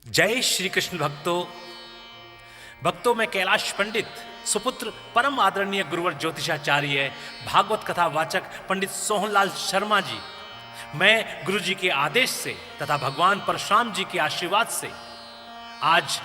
जय श्री कृष्ण भक्तों मैं कैलाश पंडित सुपुत्र परम आदरणीय गुरुवर ज्योतिषाचार्य भागवत कथा वाचक पंडित सोहनलाल शर्मा जी, मैं गुरु जी के आदेश से तथा भगवान परशुराम जी के आशीर्वाद से आज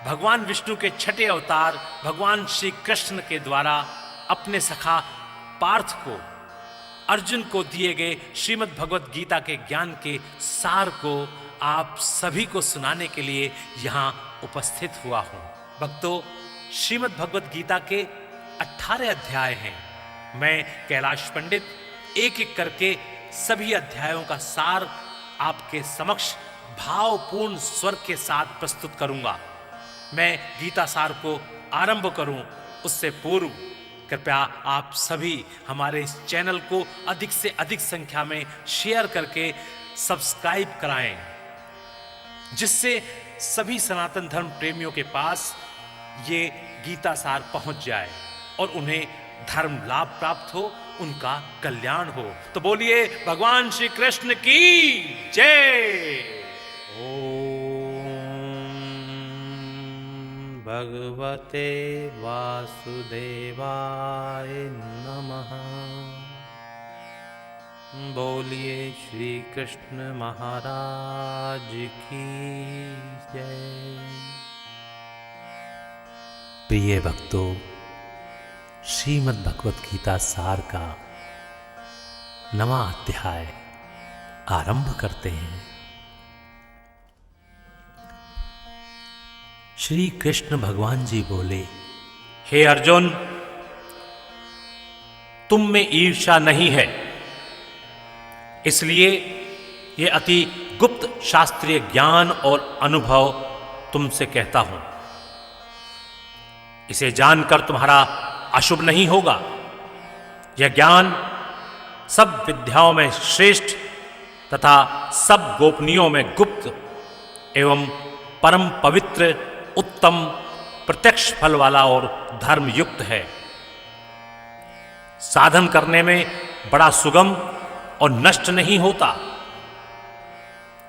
भगवान विष्णु के छठे अवतार भगवान श्री कृष्ण के द्वारा अपने सखा पार्थ को अर्जुन को दिए गए श्रीमद् भगवत गीता के ज्ञान के सार को आप सभी को सुनाने के लिए यहाँ उपस्थित हुआ हूँ। भक्तों, श्रीमद् भगवत गीता के 18 अध्याय हैं। मैं कैलाश पंडित एक एक करके सभी अध्यायों का सार आपके समक्ष भावपूर्ण स्वर के साथ प्रस्तुत करूंगा। मैं गीता सार को आरंभ करूं उससे पूर्व कृपया आप सभी हमारे इस चैनल को अधिक से अधिक संख्या में शेयर करके सब्सक्राइब कराएं, जिससे सभी सनातन धर्म प्रेमियों के पास ये गीता सार पहुंच जाए और उन्हें धर्म लाभ प्राप्त हो, उनका कल्याण हो। तो बोलिए भगवान श्री कृष्ण की जय। ओम भगवते वासुदेवाय नमः। बोलिए श्री कृष्ण महाराज की जय। प्रिय भक्तों, श्रीमद् भगवत गीता सार का 9वां अध्याय आरंभ करते हैं। श्री कृष्ण भगवान जी बोले, हे अर्जुन, तुम में ईर्ष्या नहीं है, इसलिए ये अति गुप्त शास्त्रीय ज्ञान और अनुभव तुमसे कहता हूं। इसे जानकर तुम्हारा अशुभ नहीं होगा। यह ज्ञान सब विद्याओं में श्रेष्ठ तथा सब गोपनीयों में गुप्त एवं परम पवित्र, उत्तम, प्रत्यक्ष फल वाला और धर्म युक्त है। साधन करने में बड़ा सुगम और नष्ट नहीं होता।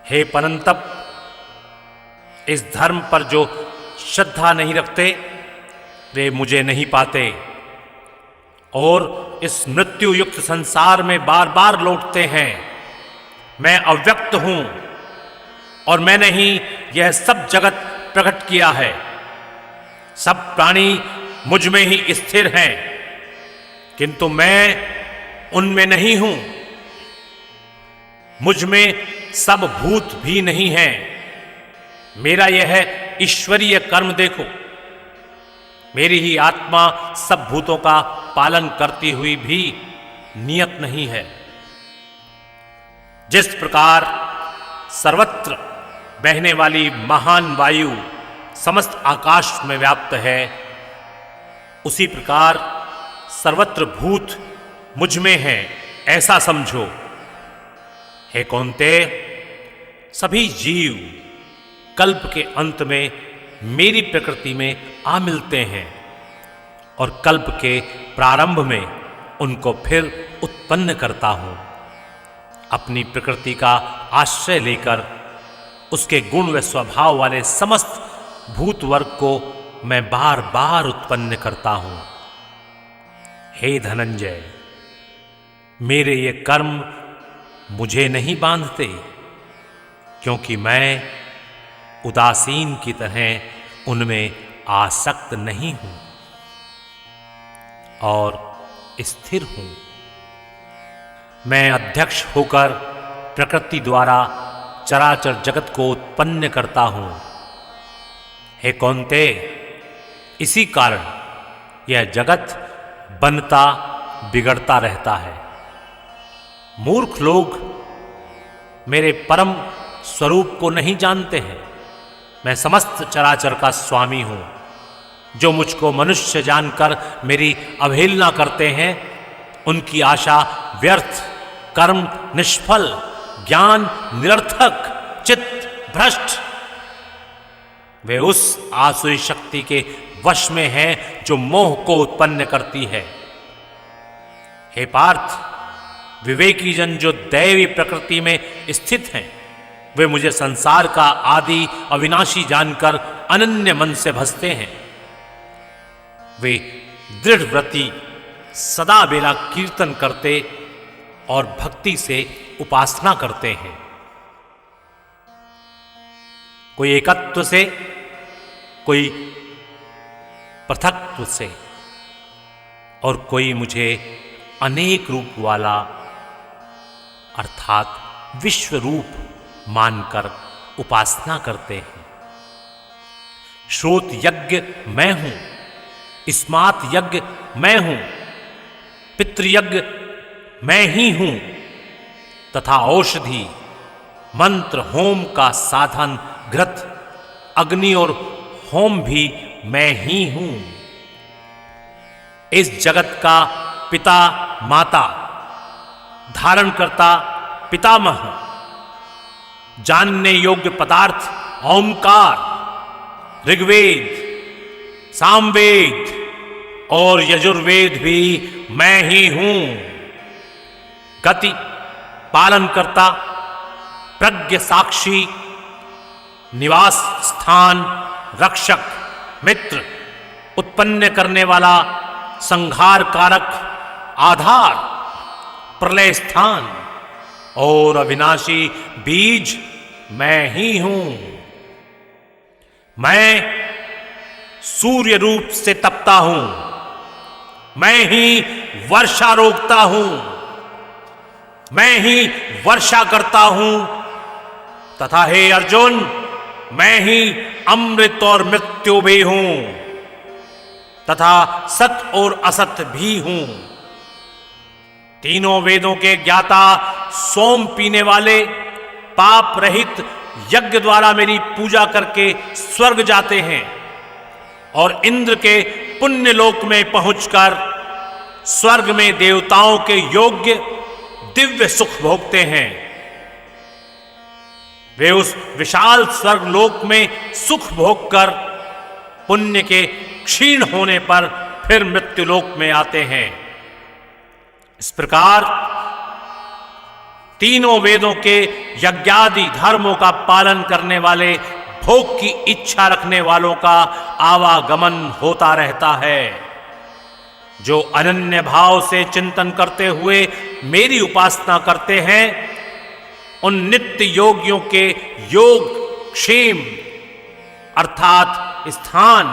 हे परंतप, इस धर्म पर जो श्रद्धा नहीं रखते वे मुझे नहीं पाते और इस मृत्यु युक्त संसार में बार बार लौटते हैं। मैं अव्यक्त हूं और मैंने ही यह सब जगत प्रकट किया है। सब प्राणी मुझ में ही स्थिर हैं, किंतु मैं उनमें नहीं हूं। मुझ में सब भूत भी नहीं हैं। मेरा यह ईश्वरीय कर्म देखो। मेरी ही आत्मा सब भूतों का पालन करती हुई भी नियत नहीं है। जिस प्रकार सर्वत्र बहने वाली महान वायु समस्त आकाश में व्याप्त है, उसी प्रकार सर्वत्र भूत मुझ में हैं, ऐसा समझो। हे कौन्तेय, सभी जीव कल्प के अंत में मेरी प्रकृति में आ मिलते हैं और कल्प के प्रारंभ में उनको फिर उत्पन्न करता हूं। अपनी प्रकृति का आश्रय लेकर उसके गुण व स्वभाव वाले समस्त भूत वर्ग को मैं बार बार उत्पन्न करता हूं। हे धनंजय, मेरे ये कर्म मुझे नहीं बांधते, क्योंकि मैं उदासीन की तरह उनमें आसक्त नहीं हूं और स्थिर हूं। मैं अध्यक्ष होकर प्रकृति द्वारा चराचर जगत को उत्पन्न करता हूं। हे कौन्तेय, इसी कारण यह जगत बनता बिगड़ता रहता है। मूर्ख लोग मेरे परम स्वरूप को नहीं जानते हैं। मैं समस्त चराचर का स्वामी हूं। जो मुझको मनुष्य जानकर मेरी अवहेलना करते हैं, उनकी आशा व्यर्थ, कर्म निष्फल, ज्ञान निरर्थक, चित्त भ्रष्ट। वे उस आसुरी शक्ति के वश में हैं जो मोह को उत्पन्न करती है। हे पार्थ, विवेकी जन जो दैवी प्रकृति में स्थित हैं, वे मुझे संसार का आदि अविनाशी जानकर अनन्य मन से भजते हैं। वे दृढ़ व्रति सदा बेला कीर्तन करते और भक्ति से उपासना करते हैं। कोई एकत्व से, कोई पृथक्त्व से और कोई मुझे अनेक रूप वाला अर्थात विश्व रूप मानकर उपासना करते हैं। श्रोत यज्ञ मैं हूं, स्मार्त यज्ञ मैं हूं, पितृयज्ञ मैं ही हूं तथा औषधि मंत्र होम का साधन घृत अग्नि और होम भी मैं ही हूं। इस जगत का पिता माता धारण करता पितामह जानने योग्य पदार्थ ओंकार ऋग्वेद सामवेद और यजुर्वेद भी मैं ही हूं। गति पालन करता प्रज्ञ साक्षी निवास स्थान रक्षक मित्र उत्पन्न करने वाला संहार कारक आधार प्रलय स्थान और अविनाशी बीज मैं ही हूं। मैं सूर्य रूप से तपता हूं, मैं ही वर्षा रोकता हूं, मैं ही वर्षा करता हूं तथा हे अर्जुन मैं ही अमृत और मृत्यु भी हूं तथा सत और असत भी हूं। तीनों वेदों के ज्ञाता सोम पीने वाले पाप रहित यज्ञ द्वारा मेरी पूजा करके स्वर्ग जाते हैं और इंद्र के पुण्य लोक में पहुंचकर स्वर्ग में देवताओं के योग्य दिव्य सुख भोगते हैं। वे उस विशाल स्वर्ग लोक में सुख भोगकर पुण्य के क्षीण होने पर फिर मृत्यु लोक में आते हैं। इस प्रकार तीनों वेदों के यज्ञादि धर्मों का पालन करने वाले भोग की इच्छा रखने वालों का आवागमन होता रहता है। जो अनन्य भाव से चिंतन करते हुए मेरी उपासना करते हैं उन नित्य योगियों के योग क्षेम अर्थात स्थान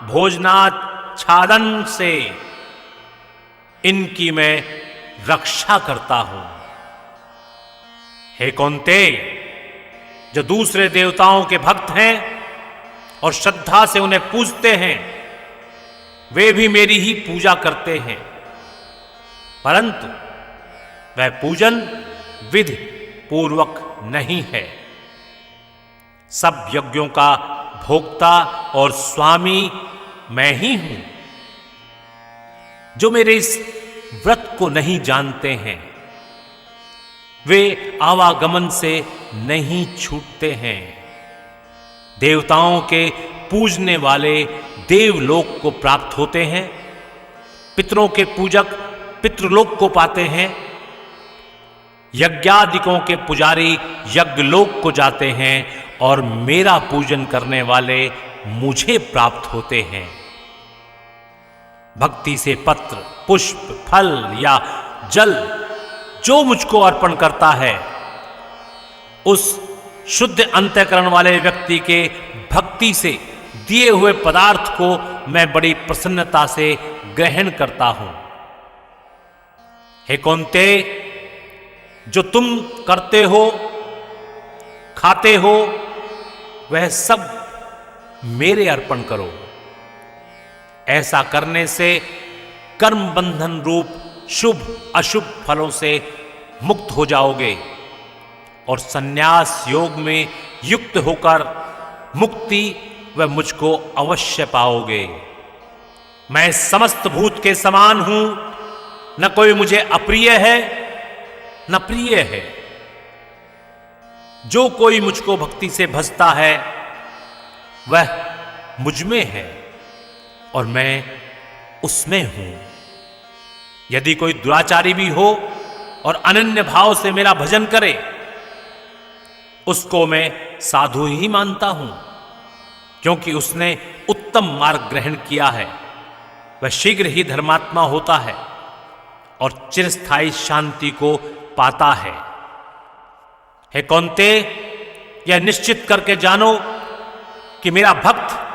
भोजनाच्छादन से इनकी मैं रक्षा करता हूं। हे कौन्ते, जो दूसरे देवताओं के भक्त हैं और श्रद्धा से उन्हें पूजते हैं वे भी मेरी ही पूजा करते हैं, परंतु वह पूजन विधि पूर्वक नहीं है। सब यज्ञों का भोक्ता और स्वामी मैं ही हूं। जो मेरे इस व्रत को नहीं जानते हैं वे आवागमन से नहीं छूटते हैं। देवताओं के पूजने वाले देवलोक को प्राप्त होते हैं, पितरों के पूजक पितृलोक को पाते हैं, यज्ञादिकों के पुजारी यज्ञलोक को जाते हैं और मेरा पूजन करने वाले मुझे प्राप्त होते हैं। भक्ति से पत्र पुष्प फल या जल जो मुझको अर्पण करता है उस शुद्ध अंतःकरण वाले व्यक्ति के भक्ति से दिए हुए पदार्थ को मैं बड़ी प्रसन्नता से ग्रहण करता हूं। हे कौन्ते, जो तुम करते हो खाते हो वह सब मेरे अर्पण करो। ऐसा करने से कर्म बंधन रूप शुभ अशुभ फलों से मुक्त हो जाओगे और संन्यास योग में युक्त होकर मुक्ति व मुझको अवश्य पाओगे। मैं समस्त भूत के समान हूं, न कोई मुझे अप्रिय है न प्रिय है। जो कोई मुझको भक्ति से भजता है वह मुझ में है और मैं उसमें हूं। यदि कोई दुराचारी भी हो और अनन्य भाव से मेरा भजन करे उसको मैं साधु ही मानता हूं, क्योंकि उसने उत्तम मार्ग ग्रहण किया है। वह शीघ्र ही धर्मात्मा होता है और चिरस्थायी शांति को पाता है। हे कौन्ते, यह निश्चित करके जानो कि मेरा भक्त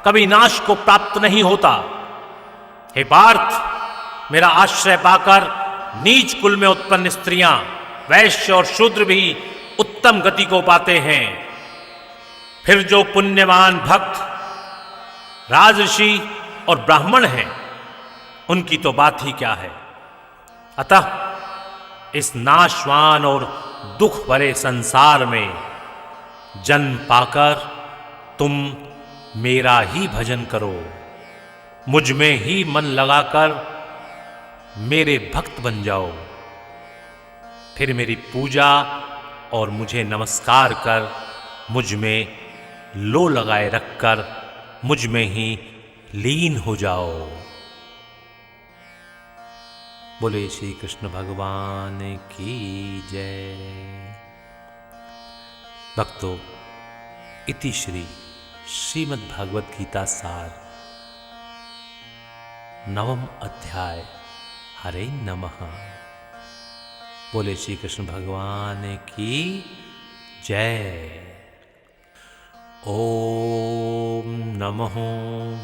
कभी नाश को प्राप्त नहीं होता। हे पार्थ, मेरा आश्रय पाकर नीच कुल में उत्पन्न स्त्रियां, वैश्य और शूद्र भी उत्तम गति को पाते हैं। फिर जो पुण्यवान भक्त राजऋषि और ब्राह्मण हैं, उनकी तो बात ही क्या है। अतः इस नाशवान और दुख भरे संसार में जन्म पाकर तुम मेरा ही भजन करो, मुझ में ही मन लगाकर मेरे भक्त बन जाओ। फिर मेरी पूजा और मुझे नमस्कार कर मुझ में लो लगाए रखकर मुझ में ही लीन हो जाओ। बोले श्री कृष्ण भगवान की जय। भक्तों, इति श्री श्रीमद् भागवत गीता सार नवम अध्याय। हरे नमः। बोले श्री कृष्ण भगवान की जय। ओम नमो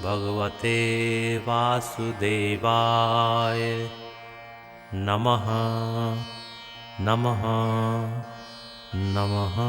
भगवते वासुदेवाय। नमः नमः नमः।